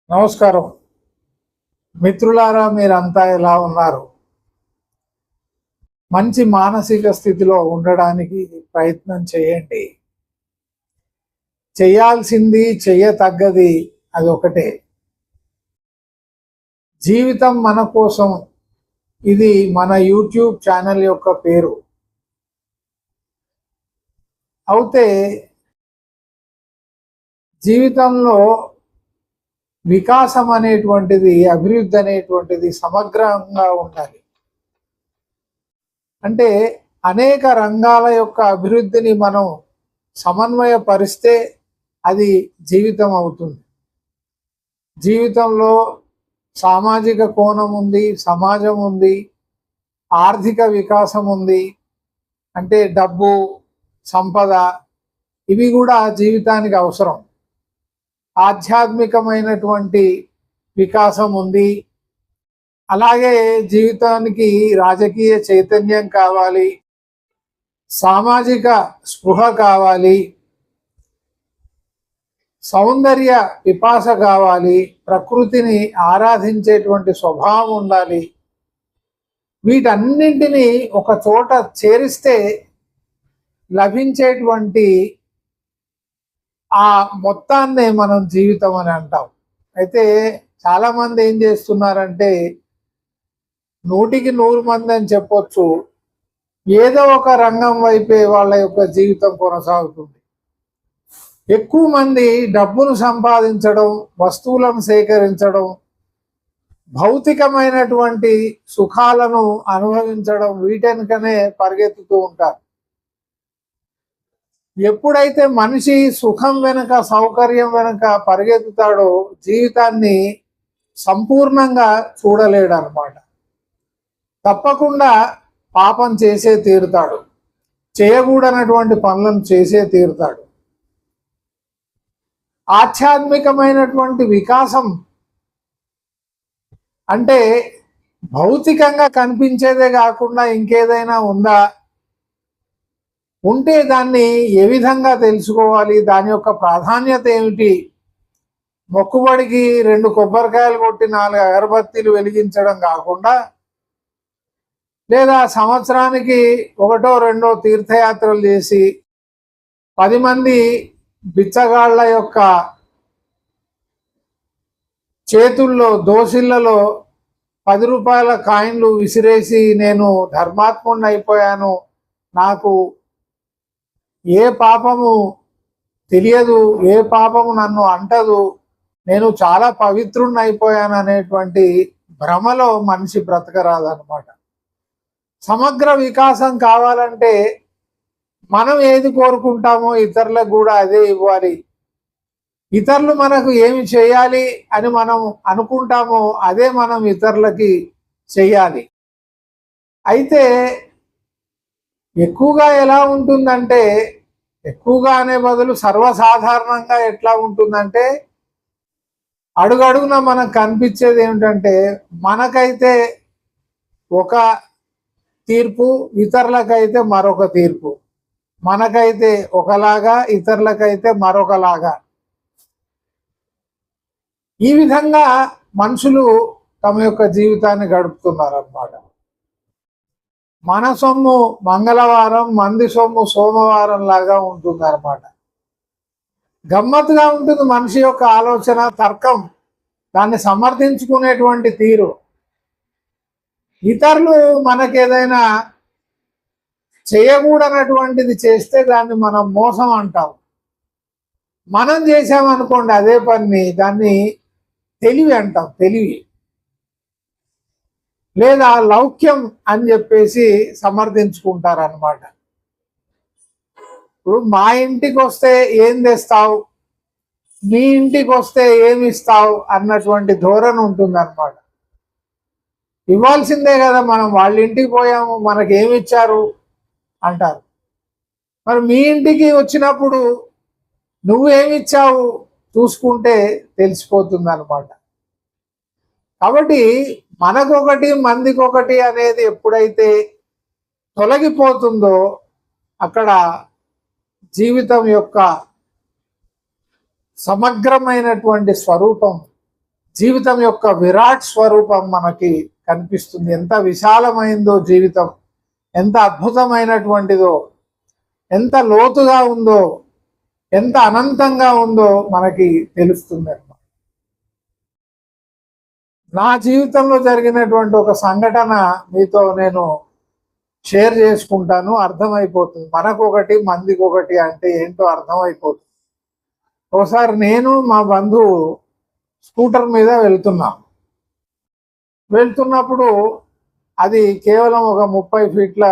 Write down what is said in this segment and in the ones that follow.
నమస్కారం మిత్రులారా, మీరంతా ఎలా ఉన్నారు? మంచి మానసిక స్థితిలో ఉండడానికి ప్రయత్నం చేయండి. చేయాల్సింది చెయ్యతగ్గది అదొకటే. జీవితం మన కోసం. ఇది మన యూట్యూబ్ ఛానల్ యొక్క పేరు. అయితే జీవితంలో వికాసం అనేటువంటిది, అభివృద్ధి అనేటువంటిది సమగ్రంగా ఉండాలి. అంటే అనేక రంగాల యొక్క అభివృద్ధిని మనం సమన్వయపరిస్తే అది జీవితం అవుతుంది. జీవితంలో సామాజిక కోణం ఉంది, సమాజం ఉంది, ఆర్థిక వికాసం ఉంది. అంటే డబ్బు, సంపద ఇవి కూడా జీవితానికి అవసరం. ఆధ్యాత్మికమైనటువంటి వికాసం ఉంది. అలాగే జీవితానికి రాజకీయ చైతన్యం కావాలి, సామాజిక స్పృహ కావాలి, సౌందర్య పిపాస కావాలి, ప్రకృతిని ఆరాధించేటువంటి స్వభావం ఉండాలి. వీటన్నింటినీ ఒక చోట చేరిస్తే లభించేటువంటి ఆ మొత్తాన్నే మనం జీవితం అని అంటాం. అయితే చాలామంది ఏం చేస్తున్నారంటే, 100కి 100 మంది అని చెప్పొచ్చు, ఏదో ఒక రంగం వైపే వాళ్ళ యొక్క జీవితం కొనసాగుతుంది. ఎక్కువ మంది డబ్బును సంపాదించడం, వస్తువులను సేకరించడం, భౌతికమైనటువంటి సుఖాలను అనుభవించడం, వీటెనకనే పరిగెత్తుతూ ఉంటారు. ఎప్పుడైతే మనిషి సుఖం వెనుక, సౌకర్యం వెనుక పరిగెత్తుతాడో జీవితాన్ని సంపూర్ణంగా చూడలేడు అన్నమాట. తప్పకుండా పాపం చేసే తీరుతాడు, చేయకూడనటువంటి పనులను చేసే తీరుతాడు. ఆధ్యాత్మికమైనటువంటి వికాసం అంటే భౌతికంగా కనిపించేదే కాకుండా ఇంకేదైనా ఉందా, ఉంటే దాన్ని ఏ విధంగా తెలుసుకోవాలి, దాని యొక్క ప్రాధాన్యత ఏమిటి? మొక్కుబడికి 2 కొబ్బరికాయలు కొట్టి 4 అగరబత్తీలు వెలిగించడం కాకుండా, లేదా సంవత్సరానికి 1 2 తీర్థయాత్రలు చేసి 10 మంది బిచ్చగాళ్ల యొక్క చేతుల్లో, దోసిళ్లలో 10 రూపాయల కాయిన్లు విసిరేసి నేను ధర్మాత్ముడిని అయిపోయాను, నాకు ఏ పాపము తెలియదు, ఏ పాపము నన్ను అంటదు, నేను చాలా పవిత్రుడిని అయిపోయాను అనేటువంటి భ్రమలో మనిషి బ్రతకరాదనమాట. సమగ్ర వికాసం కావాలంటే మనం ఏది కోరుకుంటామో ఇతరులకు కూడా అదే ఇవ్వాలి. ఇతరులు మనకు ఏమి చేయాలి అని మనం అనుకుంటామో అదే మనం ఇతరులకి చెయ్యాలి. అయితే ఎక్కువగా ఎలా ఉంటుందంటే, ఎక్కువగా అనే బదులు సర్వసాధారణంగా ఎట్లా ఉంటుందంటే, అడుగడుగున మనకు కనిపించేది ఏమిటంటే, మనకైతే ఒక తీర్పు, ఇతరులకైతే మరొక తీర్పు. మనకైతే ఒకలాగా, ఇతరులకైతే మరొకలాగా. ఈ విధంగా మనుషులు తమ యొక్క జీవితాన్ని గడుపుతున్నారు అన్నమాట. మన సొమ్ము మంగళవారం, మంది సొమ్ము సోమవారం లాగా ఉంటుంది అన్నమాట. గమ్మత్తుగా ఉంటుంది మనిషి యొక్క ఆలోచన, తర్కం, దాన్ని సమర్థించుకునేటువంటి తీరు. ఇతరులు మనకేదైనా చేయకూడనటువంటిది చేస్తే దాన్ని మనం మోసం అంటాం. మనం చేసామనుకోండి అదే పని, దాన్ని తెలివి అంటాం, తెలివి లేదా లౌక్యం అని చెప్పేసి సమర్థించుకుంటారనమాట. ఇప్పుడు మా ఇంటికి వస్తే ఏం తెస్తావు, మీ ఇంటికి వస్తే ఏమి ఇస్తావు అన్నటువంటి ధోరణి ఉంటుందన్నమాట. ఇవ్వాల్సిందే కదా, మనం వాళ్ళ ఇంటికి పోయాము, మనకేమి ఇచ్చారు అంటారు. మరి మీ ఇంటికి వచ్చినప్పుడు నువ్వేమిచ్చావు చూసుకుంటే తెలిసిపోతుంది అన్నమాట. కాబట్టి మనకొకటి మందికొకటి అనేది ఎప్పుడైతే తొలగిపోతుందో అక్కడ జీవితం యొక్క సమగ్రమైనటువంటి స్వరూపం జీవితం యొక్క విరాట్ స్వరూపం మనకి కనిపిస్తుంది. ఎంత విశాలమైందో జీవితం, ఎంత అద్భుతమైనటువంటిదో, ఎంత లోతుగా ఉందో, ఎంత అనంతంగా ఉందో మనకి తెలుస్తుంది అన్నమాట. నా జీవితంలో జరిగినటువంటి ఒక సంఘటన మీతో నేను షేర్ చేసుకుంటాను. అర్థమైపోతుంది, మనకొకటి మందికి ఒకటి అంటే ఏంటో అర్థమైపోతుంది. ఒకసారి నేను మా బంధువు స్కూటర్ మీద వెళ్తున్నప్పుడు అది కేవలం ఒక 30 ఫీట్ల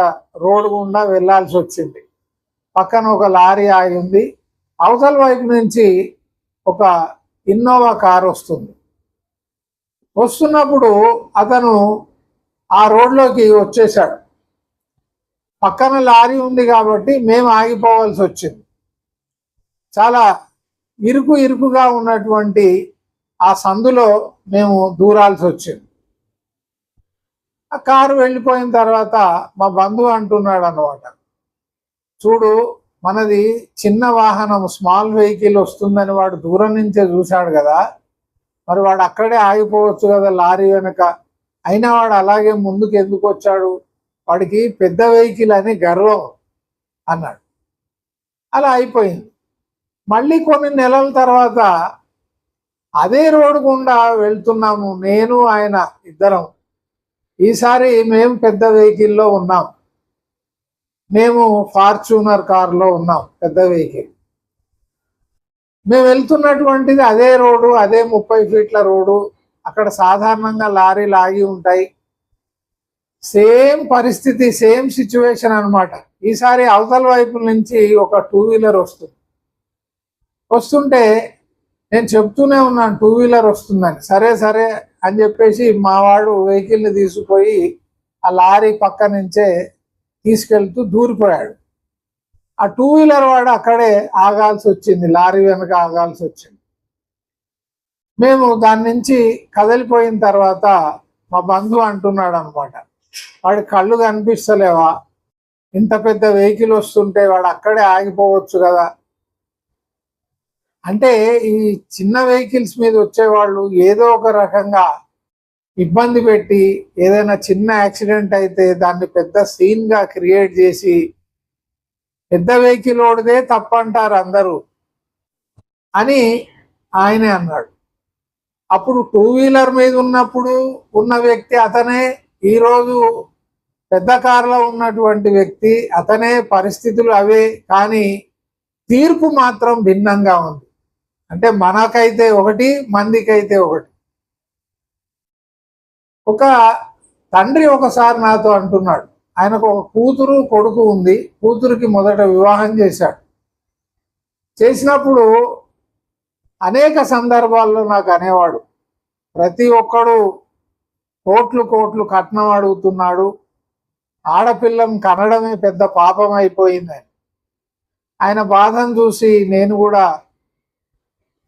రోడ్డు గుండా వెళ్ళాల్సి వచ్చింది. పక్కన ఒక లారీ ఆగి ఉంది. అవతల వైపు నుంచి ఒక ఇన్నోవా కారు వస్తున్నప్పుడు అతను ఆ రోడ్లోకి వచ్చేసాడు. పక్కన లారీ ఉంది కాబట్టి మేము ఆగిపోవాల్సి వచ్చింది. చాలా ఇరుకుగా ఉన్నటువంటి ఆ సందులో మేము దూరాల్సి వచ్చింది. ఆ కారు వెళ్ళిపోయిన తర్వాత మా బంధువు అంటున్నాడు అన్నమాట, చూడు మనది చిన్న వాహనం, స్మాల్ వెహికల్ వస్తుందని వాడు దూరం నుంచే చూశాడు కదా, మరి వాడు అక్కడే ఆగిపోవచ్చు కదా లారీ వెనక, అయినా వాడు అలాగే ముందుకు ఎందుకు వచ్చాడు, వాడికి పెద్ద వెహికల్ అని గర్వం అన్నాడు. అలా అయిపోయింది. మళ్ళీ కొన్ని నెలల తర్వాత అదే రోడ్డు గుండా వెళ్తున్నాము, నేను ఆయన ఇద్దరం. ఈసారి మేము పెద్ద వెహికల్లో ఉన్నాం, మేము ఫార్చ్యూనర్ కారులో ఉన్నాం, పెద్ద వెహికల్. మేము వెళ్తున్నటువంటిది అదే రోడ్డు, అదే 30 ఫీట్ల రోడ్డు. అక్కడ సాధారణంగా లారీలు ఆగి ఉంటాయి. సేమ్ పరిస్థితి, సేమ్ సిచ్యువేషన్ అనమాట. ఈసారి అవతల వైపు నుంచి ఒక 2 వీలర్ వస్తుంటే నేను చెప్తూనే ఉన్నాను 2 వీలర్ వస్తుందని. సరే అని చెప్పేసి మా వాడు వెహికల్ని తీసుకుపోయి ఆ లారీ పక్క నుంచే తీసుకెళ్తూ దూరిపోయాడు. ఆ 2 వీలర్ వాడు అక్కడే ఆగాల్సి వచ్చింది, లారీ వెనక ఆగాల్సి వచ్చింది. మేము దాని నుంచి కదిలిపోయిన తర్వాత మా బంధువు అంటున్నాడు అనమాట, వాడి కళ్ళు కనిపిస్తలేవా, ఇంత పెద్ద వెహికల్ వస్తుంటే వాడు అక్కడే ఆగిపోవచ్చు కదా. అంటే ఈ చిన్న వెహికల్స్ మీద వచ్చేవాళ్ళు ఏదో ఒక రకంగా ఇబ్బంది పెట్టి, ఏదైనా చిన్న యాక్సిడెంట్ అయితే దాన్ని పెద్ద సీన్గా క్రియేట్ చేసి, పెద్ద వెహికల్ ఓడిదే తప్పంటారు అందరూ అని ఆయనే అన్నాడు. అప్పుడు 2 వీలర్ మీద ఉన్నప్పుడు ఉన్న వ్యక్తి అతనే, ఈరోజు పెద్ద కారులో ఉన్నటువంటి వ్యక్తి అతనే, పరిస్థితులు అవే, కానీ తీర్పు మాత్రం భిన్నంగా ఉంది. అంటే మనకైతే ఒకటి, మందికైతే ఒకటి. ఒక తండ్రి ఒకసారి నాతో అంటున్నాడు, ఆయనకు ఒక కూతురు కొడుకు ఉంది. కూతురికి మొదట వివాహం చేసినప్పుడు అనేక సందర్భాల్లో నాకు అనేవాడు, ప్రతి ఒక్కడు కోట్లు కట్నం అడుగుతున్నాడు, ఆడపిల్లను కనడమే పెద్ద పాపం అయిపోయిందని. ఆయన బాధను చూసి నేను కూడా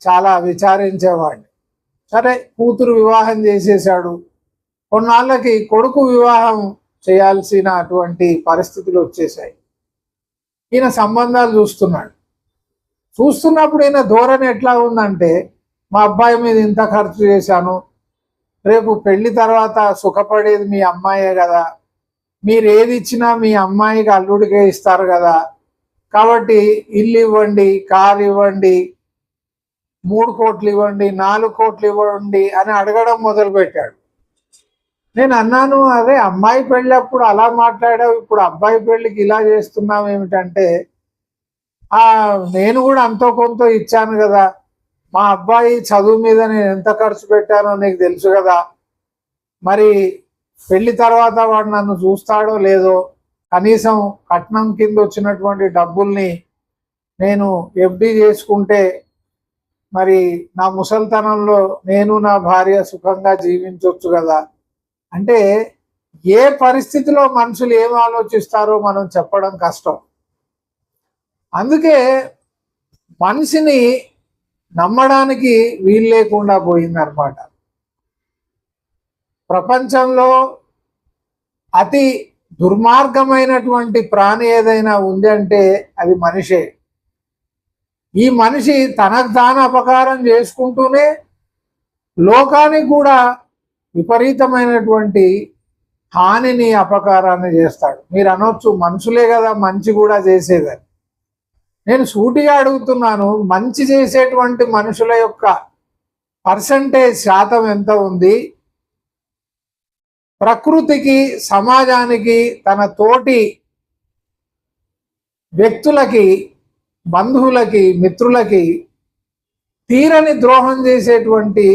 చాలా విచారించేవాడిని. సరే, కూతురు వివాహం చేసేసాడు. కొన్నాళ్ళకి కొడుకు వివాహం చేయాల్సినటువంటి పరిస్థితులు వచ్చేసాయి. ఈయన సంబంధాలు చూస్తున్నప్పుడు ఈయన ధోరణి ఎట్లా ఉందంటే, మా అబ్బాయి మీద ఇంత ఖర్చు చేశాను, రేపు పెళ్లి తర్వాత సుఖపడేది మీ అమ్మాయే కదా, మీరు ఏది ఇచ్చినా మీ అమ్మాయికి అల్లుడికే ఇస్తారు కదా, కాబట్టి ఇల్లు ఇవ్వండి, కారు ఇవ్వండి, 3 కోట్లు ఇవ్వండి, 4 కోట్లు ఇవ్వండి అని అడగడం మొదలుపెట్టాడు. నేను అన్నాను, అదే అమ్మాయి పెళ్ళప్పుడు అలా మాట్లాడావు, ఇప్పుడు అబ్బాయి పెళ్ళికి ఇలా చేస్తున్నావు ఏమిటంటే, నేను కూడా అంతో కొంత ఇచ్చాను కదా, మా అబ్బాయి చదువు మీద నేను ఎంత ఖర్చు పెట్టానో నీకు తెలుసు కదా, మరి పెళ్లి తర్వాత వాడు నన్ను చూస్తాడో లేదో, కనీసం కట్నం కింద వచ్చినటువంటి డబ్బుల్ని నేను ఎఫ్డి చేసుకుంటే మరి నా ముసల్తనంలో నేను నా భార్య సుఖంగా జీవించవచ్చు కదా. అంటే ఏ పరిస్థితిలో మనుషులు ఏం ఆలోచిస్తారో మనం చెప్పడం కష్టం. అందుకే మనిషిని నమ్మడానికి వీలు లేకుండా పోయిందనమాట. ప్రపంచంలో అతి దుర్మార్గమైనటువంటి ప్రాణి ఏదైనా ఉంది అంటే అది మనిషే. ఈ మనిషి తనకు తాను అపకారం చేసుకుంటూనే లోకానికి కూడా విపరీతమైనటువంటి హానిని అపకారాన్ని చేస్తాడు. మీరు అనొచ్చు మనుషులే కదా మంచి కూడా చేసేదని. నేను సూటిగా అడుగుతున్నాను, మంచి చేసేటువంటి మనుషుల యొక్క పర్సంటేజ్ శాతం ఎంత ఉంది? ప్రకృతికి, సమాజానికి, తన తోటి వ్యక్తులకి, బంధువులకి, మిత్రులకి తీరని ద్రోహం చేసేటువంటి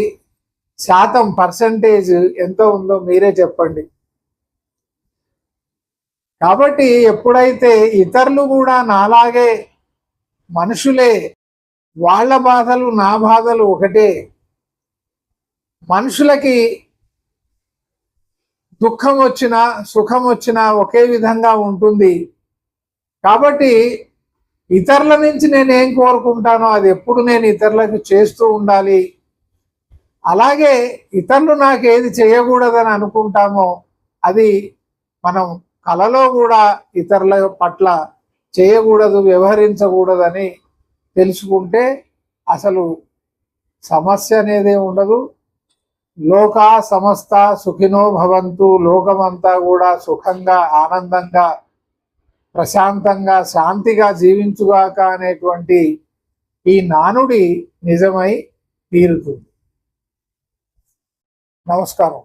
శాతం పర్సంటేజ్ ఎంత ఉందో మీరే చెప్పండి. కాబట్టి ఎప్పుడైతే ఇతరులు కూడా నాలాగే మనుషులే, వాళ్ళ బాధలు నా బాధలు ఒకటే, మనుషులకి దుఃఖం వచ్చినా సుఖం వచ్చినా ఒకే విధంగా ఉంటుంది. కాబట్టి ఇతరుల నుంచి నేనేం కోరుకుంటానో అది ఎప్పుడు నేను ఇతరులకు చేస్తూ ఉండాలి. అలాగే ఇతరులు నాకు ఏది చేయకూడదని అనుకుంటామో అది మనం కలలో కూడా ఇతరుల పట్ల చేయకూడదు, వ్యవహరించకూడదని తెలుసుకుంటే అసలు సమస్య అనేదే ఉండదు. లోకా సమస్త సుఖినో భవంతు, లోకమంతా కూడా సుఖంగా, ఆనందంగా, ప్రశాంతంగా, శాంతిగా జీవించుగాక అనేటువంటి ఈ నానుడి నిజమై తీరుతుంది. నమస్కారం.